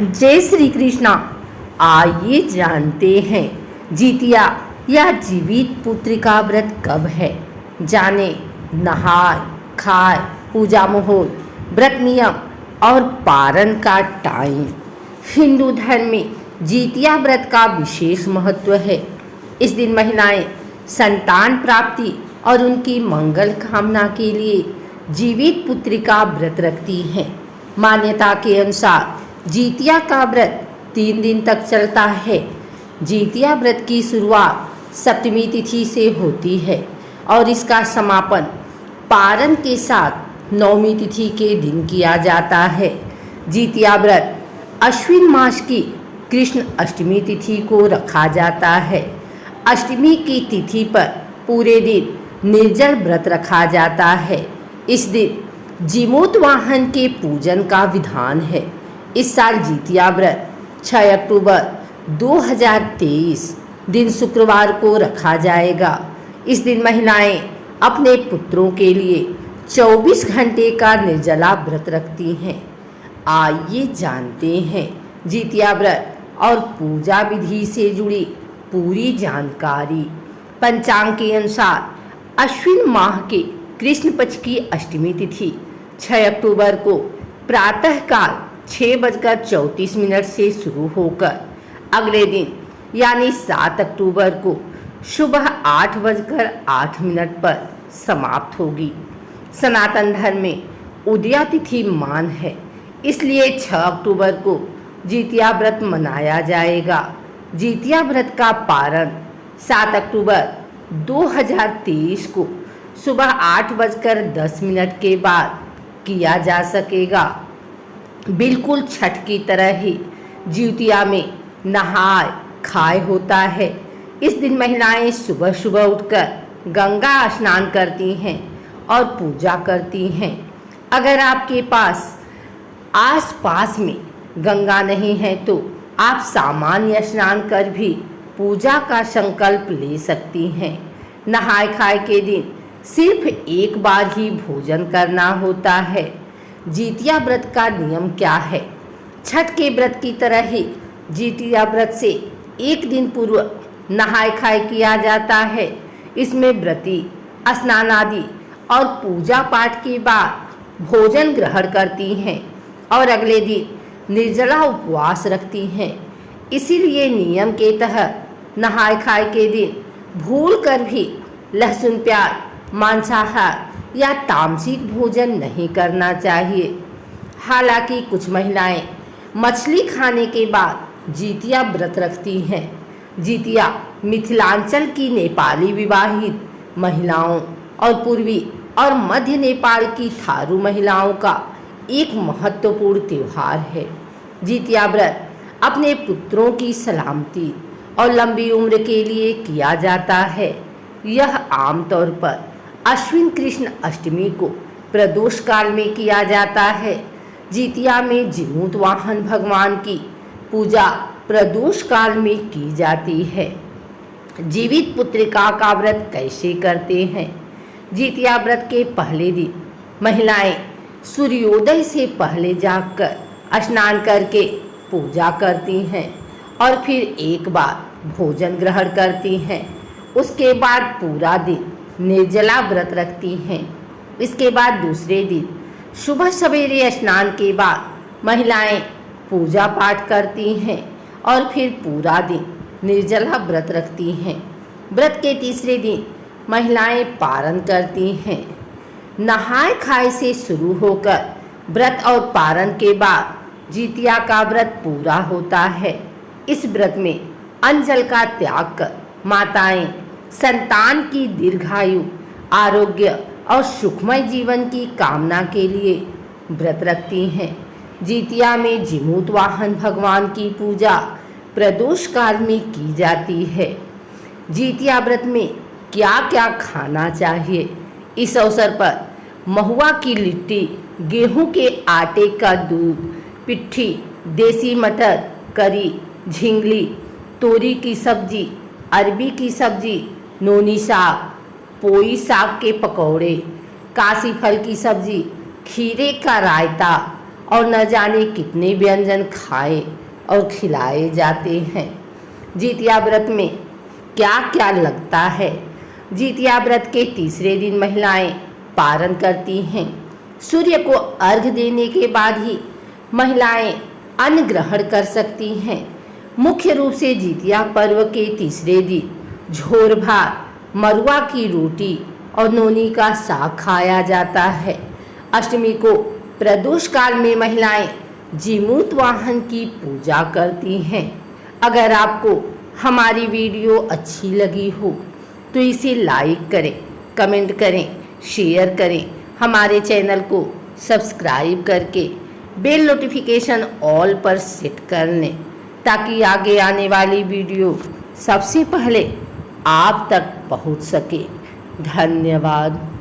जय श्री कृष्णा। आइए जानते हैं जितिया या जीवित पुत्री का व्रत कब है। जाने नहाय खाए, पूजा मुहूर्त, व्रत नियम और पारण का टाइम। हिंदू धर्म में जितिया व्रत का विशेष महत्व है। इस दिन महिलाएं संतान प्राप्ति और उनकी मंगल कामना के लिए जीवित पुत्री का व्रत रखती हैं। मान्यता के अनुसार जितिया का व्रत 3 दिन तक चलता है। जितिया व्रत की शुरुआत सप्तमी तिथि से होती है और इसका समापन पारण के साथ नवमी तिथि के दिन किया जाता है। जितिया व्रत अश्विन मास की कृष्ण अष्टमी तिथि को रखा जाता है। अष्टमी की तिथि पर पूरे दिन निर्जल व्रत रखा जाता है। इस दिन जीमूत वाहन के पूजन का विधान है। इस साल जितिया व्रत 6 अक्टूबर 2023 दिन शुक्रवार को रखा जाएगा। इस दिन महिलाएं अपने पुत्रों के लिए 24 घंटे का निर्जला व्रत रखती हैं। आइए जानते हैं जितिया व्रत और पूजा विधि से जुड़ी पूरी जानकारी। पंचांग के अनुसार अश्विन माह के कृष्ण पक्ष की अष्टमी तिथि 6 अक्टूबर को प्रातःकाल 6:34 से शुरू होकर अगले दिन यानी 7 अक्टूबर को सुबह 8:08 पर समाप्त होगी। सनातन धर्म में उदया तिथि मान है, इसलिए 6 अक्टूबर को जितिया व्रत मनाया जाएगा। जितिया व्रत का पारण 7 अक्टूबर 2023 को सुबह 8:10 के बाद किया जा सकेगा। बिल्कुल छठ की तरह ही जितिया में नहाय खाए होता है। इस दिन महिलाएं सुबह सुबह उठकर गंगा स्नान करती हैं और पूजा करती हैं। अगर आपके पास आस-पास में गंगा नहीं है तो आप सामान्य स्नान कर भी पूजा का संकल्प ले सकती हैं। नहाय खाए के दिन सिर्फ एक बार ही भोजन करना होता है। जितिया व्रत का नियम क्या है? छठ के व्रत की तरह ही जितिया व्रत से एक दिन पूर्व नहाय खाए किया जाता है। इसमें व्रती स्नान आदि और पूजा पाठ के बाद भोजन ग्रहण करती हैं और अगले दिन निर्जला उपवास रखती हैं। इसीलिए नियम के तहत नहाय खाए के दिन भूल कर भी लहसुन प्याज, मांसाहार या तामसिक भोजन नहीं करना चाहिए। हालांकि कुछ महिलाएं मछली खाने के बाद जितिया व्रत रखती हैं। जितिया मिथिलांचल की नेपाली विवाहित महिलाओं और पूर्वी और मध्य नेपाल की थारू महिलाओं का एक महत्वपूर्ण त्यौहार है। जितिया व्रत अपने पुत्रों की सलामती और लंबी उम्र के लिए किया जाता है। यह आमतौर पर अश्विन कृष्ण अष्टमी को प्रदोष काल में किया जाता है। जितिया में जीमूत वाहन भगवान की पूजा प्रदोष काल में की जाती है। जीवित पुत्रिका का व्रत कैसे करते हैं? जितिया व्रत के पहले दिन महिलाएं सूर्योदय से पहले जागकर स्नान करके पूजा करती हैं और फिर एक बार भोजन ग्रहण करती हैं। उसके बाद पूरा दिन निर्जला व्रत रखती हैं। इसके बाद दूसरे दिन सुबह सवेरे स्नान के बाद महिलाएं पूजा पाठ करती हैं और फिर पूरा दिन निर्जला व्रत रखती हैं। व्रत के तीसरे दिन महिलाएं पारण करती हैं। नहाय खाए से शुरू होकर व्रत और पारण के बाद जितिया का व्रत पूरा होता है। इस व्रत में अन्न जल का त्याग कर माताएं संतान की दीर्घायु, आरोग्य और सुखमय जीवन की कामना के लिए व्रत रखती हैं। जितिया में जीमूत वाहन भगवान की पूजा प्रदोष काल में की जाती है। जितिया व्रत में क्या क्या खाना चाहिए? इस अवसर पर महुआ की लिट्टी, गेहूं के आटे का दूध, पिट्ठी, देसी मटर, करी, झिंगली, तोरी की सब्जी, अरबी की सब्जी, नोनी साग, पोई साग के पकौड़े, काशी फल की सब्जी, खीरे का रायता और न जाने कितने व्यंजन खाए और खिलाए जाते हैं। जितिया व्रत में क्या क्या लगता है? जितिया व्रत के तीसरे दिन महिलाएं पारण करती हैं। सूर्य को अर्घ्य देने के बाद ही महिलाएं अन्न ग्रहण कर सकती हैं। मुख्य रूप से जितिया पर्व के तीसरे दिन झोर भात, मरुआ की रोटी और नोनी का साग खाया जाता है। अष्टमी को प्रदोष काल में महिलाएं जीमूत वाहन की पूजा करती हैं। अगर आपको हमारी वीडियो अच्छी लगी हो तो इसे लाइक करें, कमेंट करें, शेयर करें। हमारे चैनल को सब्सक्राइब करके बेल नोटिफिकेशन ऑल पर सेट कर लें ताकि आगे आने वाली वीडियो सबसे पहले आप तक पहुंच सके। धन्यवाद।